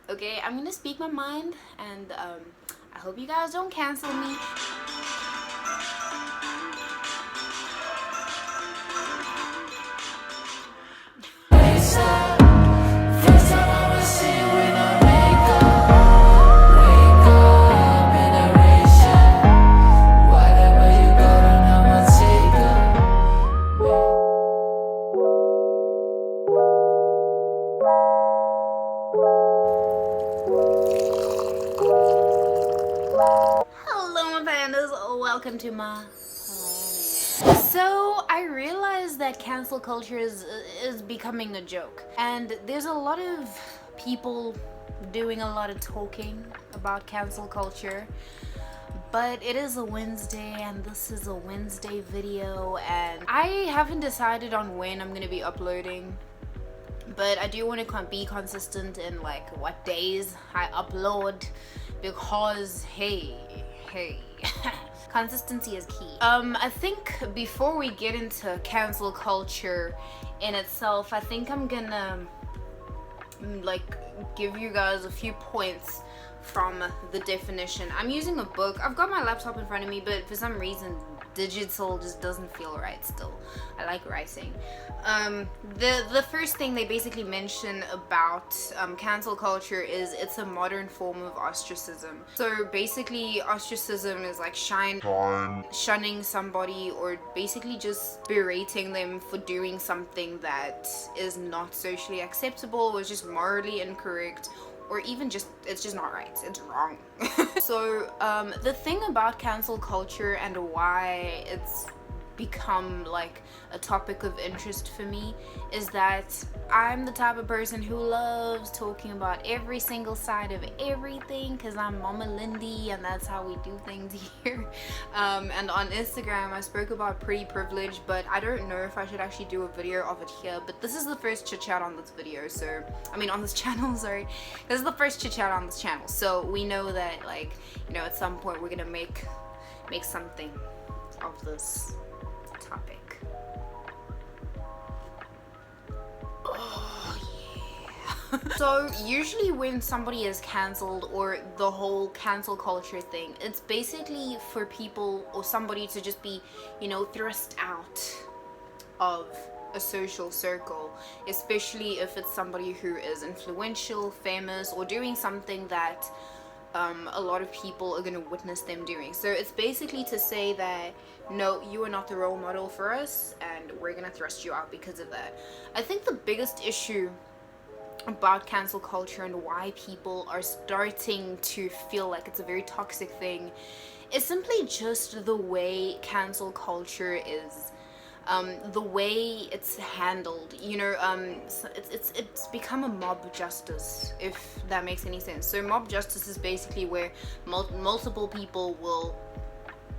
Okay, I'm gonna speak my mind, and I hope you guys don't cancel me. Hello my pandas, welcome to my planet. So I realized that cancel culture is becoming a joke, and there's a lot of people doing a lot of talking about cancel culture, but it is a Wednesday and this is a Wednesday video, and I haven't decided on when I'm gonna be uploading, but I do want to be consistent in like what days I upload, because hey consistency is key. I think before we get into cancel culture in itself, I think I'm gonna like give you guys a few points from the definition. I'm using a book. I've got my laptop in front of me, but for some reason digital just doesn't feel right still. I like writing. The first thing they basically mention about cancel culture is it's a modern form of ostracism. So basically ostracism is like shunning somebody, or basically just berating them for doing something that is not socially acceptable, or just morally incorrect, or even just it's just not right, it's wrong. So the thing about cancel culture and why it's become like a topic of interest for me is that I'm the type of person who loves talking about every single side of everything, because I'm Mama Lindy and that's how we do things here. And on Instagram I spoke about pretty privilege, but I don't know if I should actually do a video of it here. But this is the first chit chat on this video, so I mean on this channel, sorry. This is the first chit chat on this channel, so we know that, like, you know, at some point we're gonna make something of this topic. Oh yeah. So usually when somebody is cancelled, or the whole cancel culture thing, it's basically for people or somebody to just be, you know, thrust out of a social circle, especially if it's somebody who is influential, famous, or doing something that a lot of people are going to witness them doing. So it's basically to say that no, you are not the role model for us and we're going to thrust you out because of that. I think the biggest issue about cancel culture and why people are starting to feel like it's a very toxic thing is simply just the way cancel culture is. The way it's handled, you know, it's become a mob justice, if that makes any sense. So mob justice is basically where multiple people will,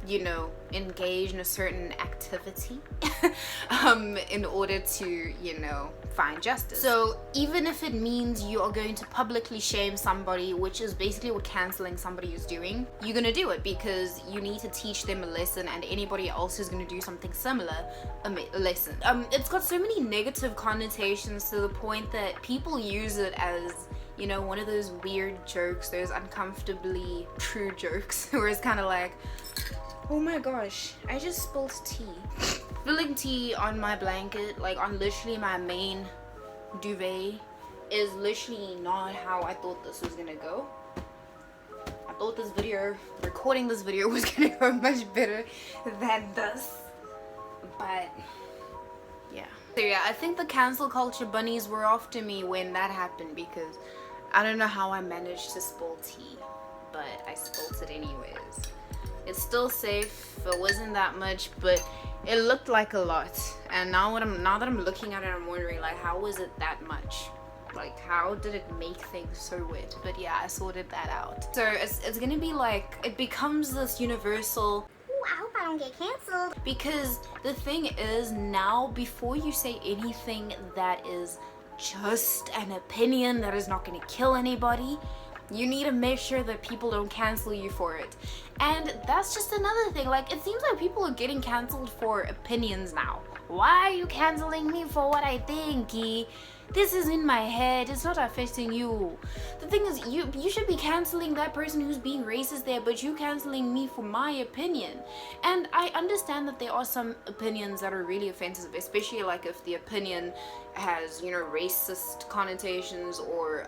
you know, engage in a certain activity in order to, you know, find justice. So even if it means you are going to publicly shame somebody, which is basically what canceling somebody is doing, you're gonna do it because you need to teach them a lesson, and anybody else who's gonna do something similar a lesson. It's got so many negative connotations to the point that people use it as, you know, one of those weird jokes, those uncomfortably true jokes, where it's kind of like, oh my gosh, I just spilled tea. Spilling tea on my blanket, like on literally my main duvet, is literally not how I thought this was gonna go. I thought this video, recording this video, was gonna go much better than this. But yeah. So yeah, I think the cancel culture bunnies were after me when that happened, because I don't know how I managed to spill tea, but I spilled it anyways. It's still safe. It wasn't that much, but it looked like a lot. And now that I'm looking at it, I'm wondering, like, how was it that much? Like, how did it make things so wet? But yeah, I sorted that out. So it's gonna be like, it becomes this universal, ooh, I hope I don't get canceled. Because the thing is, now before you say anything that is just an opinion that is not gonna kill anybody, you need to make sure that people don't cancel you for it. And that's just another thing. Like, it seems like people are getting canceled for opinions now. Why are you canceling me for what I think? this is in my head, it's not affecting you. The thing is, you should be canceling that person who's being racist there, but you canceling me for my opinion. And I understand that there are some opinions that are really offensive, especially like if the opinion has, you know, racist connotations, or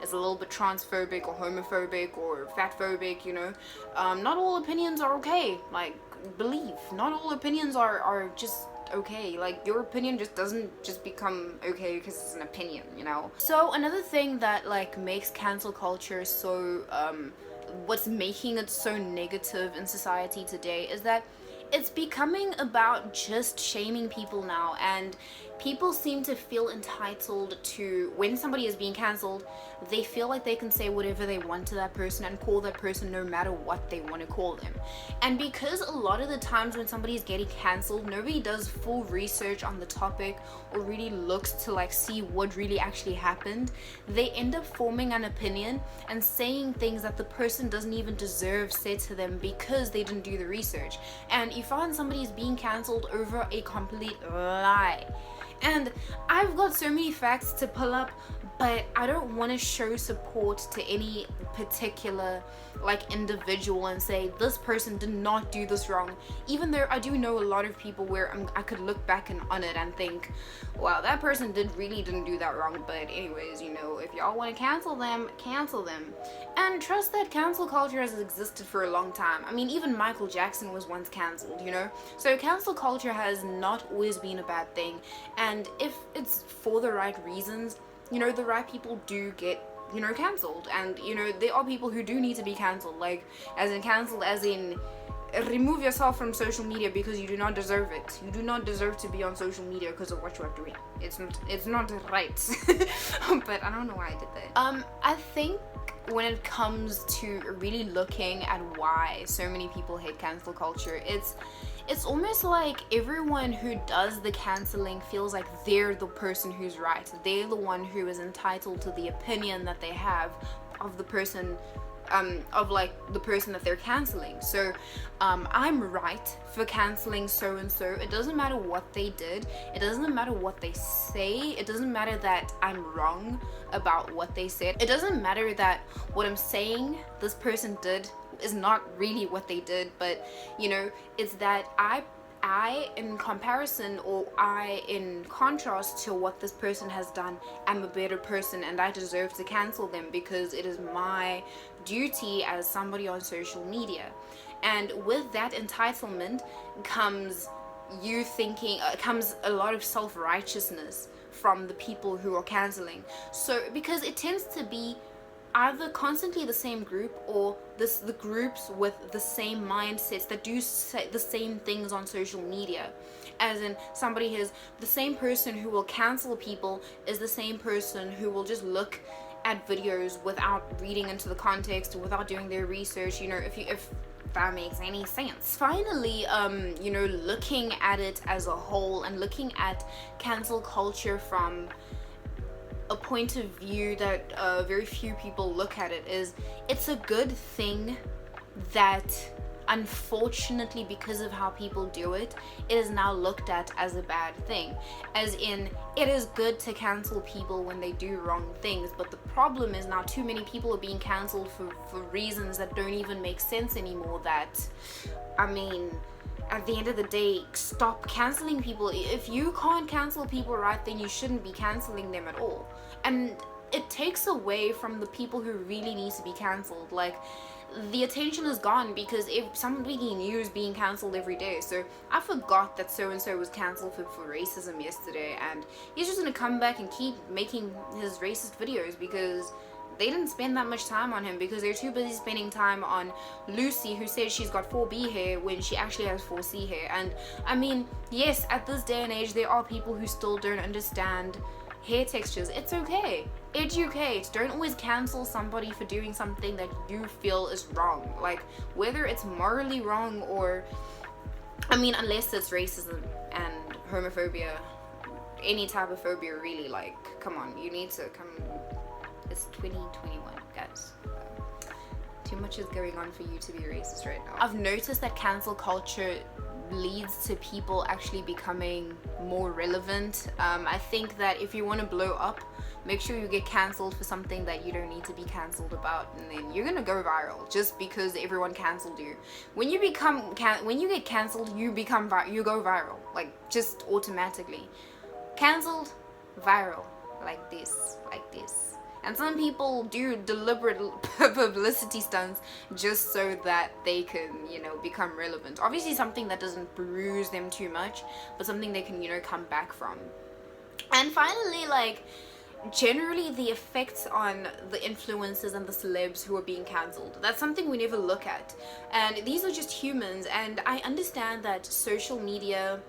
is a little bit transphobic or homophobic or fatphobic, you know. Not all opinions are okay. Like, believe, not all opinions are just okay. Like, your opinion just doesn't just become okay because it's an opinion, you know. So another thing that like makes cancel culture so what's making it so negative in society today is that it's becoming about just shaming people now, and people seem to feel entitled to, when somebody is being cancelled, they feel like they can say whatever they want to that person and call that person no matter what they want to call them. And because a lot of the times when somebody is getting cancelled, nobody does full research on the topic or really looks to like see what really actually happened, they end up forming an opinion and saying things that the person doesn't even deserve said to them because they didn't do the research. And you find somebody is being cancelled over a complete lie. And I've got so many facts to pull up, but I don't want to show support to any particular like individual and say this person did not do this wrong, even though I do know a lot of people where I could look back on it and think, wow, that person didn't do that wrong. But anyways, you know, if y'all want to cancel them, cancel them. And trust that cancel culture has existed for a long time. I mean, even Michael Jackson was once cancelled, you know. So cancel culture has not always been a bad thing, and if it's for the right reasons, you know, the right people do get, you know, cancelled. And you know, there are people who do need to be cancelled, like as in cancelled as in remove yourself from social media because you do not deserve it. You do not deserve to be on social media because of what you are doing. It's not right. But I don't know why I did that. I think when it comes to really looking at why so many people hate cancel culture, it's almost like everyone who does the canceling feels like they're the person who's right. They're the one who is entitled to the opinion that they have of the person, of like the person that they're canceling. So I'm right for canceling so and so. It doesn't matter what they did, it doesn't matter what they say, it doesn't matter that I'm wrong about what they said, it doesn't matter that what I'm saying this person did is not really what they did, but you know, it's that I in comparison, or I in contrast to what this person has done, am a better person and I deserve to cancel them because it is my duty as somebody on social media. And with that entitlement comes you thinking, comes a lot of self-righteousness from the people who are canceling. So because it tends to be either constantly the same group, or the groups with the same mindsets that do say the same things on social media. As in, somebody is the same person who will cancel people is the same person who will just look at videos without reading into the context or without doing their research, you know, if that makes any sense. Finally, you know, looking at it as a whole and looking at cancel culture from a point of view that very few people look at it, is it's a good thing that unfortunately, because of how people do it, it is now looked at as a bad thing. As in, it is good to cancel people when they do wrong things, but the problem is now too many people are being cancelled for reasons that don't even make sense anymore. That, I mean, at the end of the day, stop canceling people. If you can't cancel people right, then you shouldn't be canceling them at all. And it takes away from the people who really need to be cancelled. Like, the attention is gone because if somebody new is being cancelled every day. So I forgot that so and so was cancelled for racism yesterday, and he's just gonna come back and keep making his racist videos because they didn't spend that much time on him, because they're too busy spending time on Lucy, who says she's got 4B hair when she actually has 4C hair. And I mean, yes, at this day and age there are people who still don't understand hair textures. It's okay, educate. Don't always cancel somebody for doing something that you feel is wrong, like whether it's morally wrong or, I mean, unless it's racism and homophobia, any type of phobia really. Like, come on, you need to come. It's 2021, guys. Too much is going on for you to be racist right now. I've noticed that cancel culture leads to people actually becoming more relevant. I think that if you want to blow up, make sure you get cancelled for something that you don't need to be cancelled about, and then you're gonna go viral just because everyone cancelled you. When you get cancelled, you go viral, like just automatically. Cancelled, viral, like this. And some people do deliberate publicity stunts just so that they can, you know, become relevant. Obviously something that doesn't bruise them too much, but something they can, you know, come back from. And finally, like, generally the effects on the influencers and the celebs who are being cancelled, that's something we never look at. And these are just humans, and I understand that social media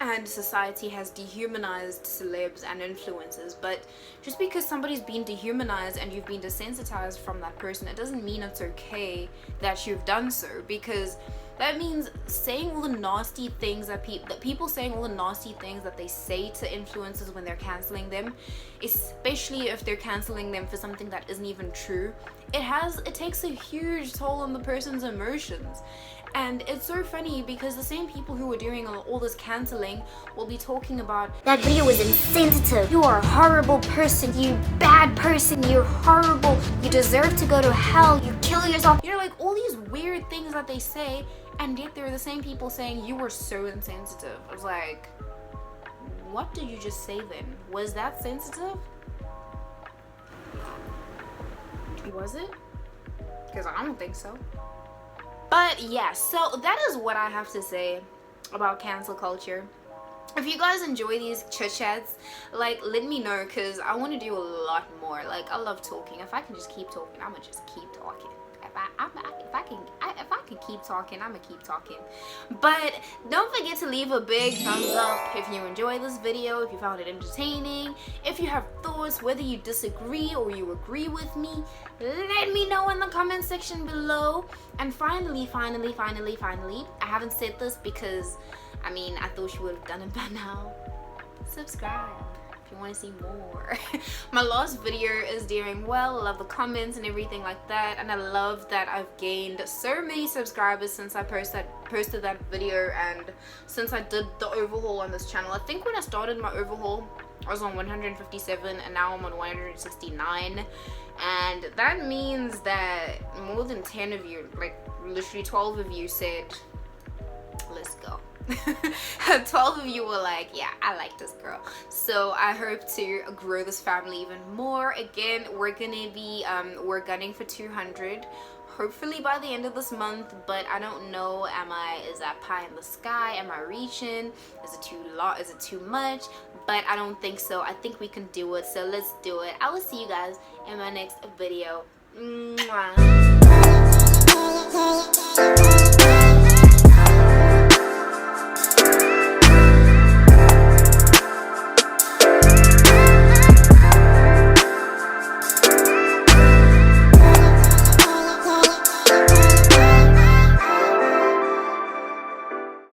and society has dehumanized celebs and influencers, but just because somebody's been dehumanized and you've been desensitized from that person, it doesn't mean it's okay that you've done so, because that means saying all the nasty things that people saying all the nasty things that they say to influencers when they're canceling them, especially if they're canceling them for something that isn't even true, it takes a huge toll on the person's emotions. And it's so funny because the same people who are doing all this cancelling will be talking about, that video was insensitive, you are a horrible person, you bad person, you're horrible, you deserve to go to hell, you kill yourself. You know, like all these weird things that they say, and yet they're the same people saying you were so insensitive. I was like, what did you just say then? Was that sensitive? Was it? Because I don't think so. But yeah, so that is what I have to say about cancel culture. If you guys enjoy these chit chats, like, let me know, because I want to do a lot more. Like, I love talking. If I can just keep talking, I'm gonna just keep talking. If I can keep talking, I'm gonna keep talking. But don't forget to leave a big thumbs up if you enjoy this video, if you found it entertaining, if you have thoughts, whether you disagree or you agree with me, let me know in the comment section below. And finally, I haven't said this because I mean, I thought you would have done it by now. Subscribe if you want to see more. My last video is doing well. I love the comments and everything like that, and I love that I've gained so many subscribers since I posted that video, and since I did the overhaul on this channel. I think when I started my overhaul I was on 157 and now I'm on 169, and that means that more than 10 of you, like literally 12 of you, said let's go. 12 of you were like, yeah, I like this girl. So I hope to grow this family even more. Again, we're gonna be we're gunning for 200 hopefully by the end of this month, but I don't know. Is that pie in the sky? Am I reaching? Is it too long? Is it too much? But I don't think so. I think we can do it, so let's do it. I will see you guys in my next video. Mwah.